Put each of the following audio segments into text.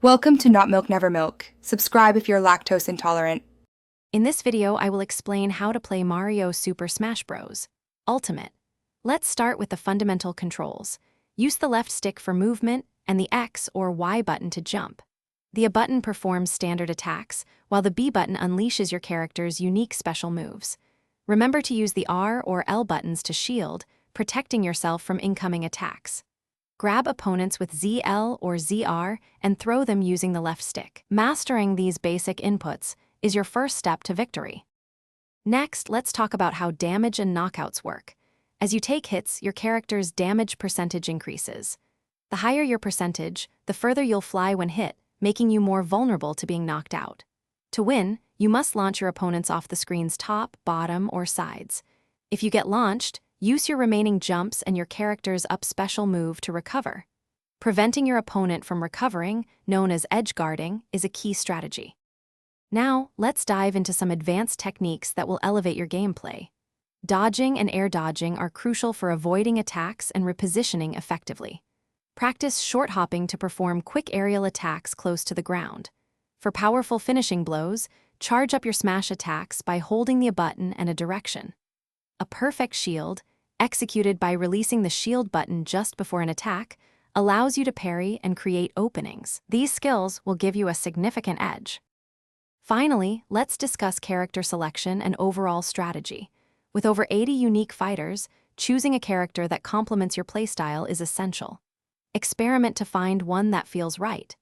Welcome to Not Milk Never Milk. Subscribe if you're lactose intolerant. In this video, I will explain how to play Mario Super Smash Bros. Ultimate. Let's start with the fundamental controls. Use the left stick for movement and the X or Y button to jump. The A button performs standard attacks, while the B button unleashes your character's unique special moves. Remember to use the R or L buttons to shield, protecting yourself from incoming attacks. Grab opponents with ZL or ZR and throw them using the left stick. Mastering these basic inputs is your first step to victory. Next, let's talk about how damage and knockouts work. As you take hits, your character's damage percentage increases. The higher your percentage, the further you'll fly when hit, making you more vulnerable to being knocked out. To win, you must launch your opponents off the screen's top, bottom, or sides. If you get launched, use your remaining jumps and your character's up special move to recover. Preventing your opponent from recovering, known as edge guarding, is a key strategy. Now, let's dive into some advanced techniques that will elevate your gameplay. Dodging and air dodging are crucial for avoiding attacks and repositioning effectively. Practice short hopping to perform quick aerial attacks close to the ground. For powerful finishing blows, charge up your smash attacks by holding the A button and a direction. A perfect shield, executed by releasing the shield button just before an attack, allows you to parry and create openings. These skills will give you a significant edge. Finally, let's discuss character selection and overall strategy. With over 80 unique fighters, choosing a character that complements your playstyle is essential. Experiment to find one that feels right.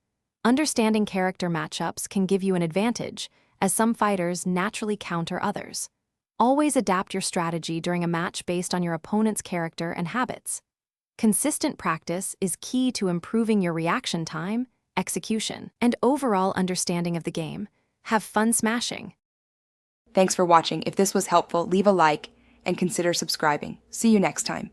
Understanding character matchups can give you an advantage, as some fighters naturally counter others. Always adapt your strategy during a match based on your opponent's character and habits. Consistent practice is key to improving your reaction time, execution, and overall understanding of the game. Have fun smashing! Thanks for watching. If this was helpful, leave a like and consider subscribing. See you next time.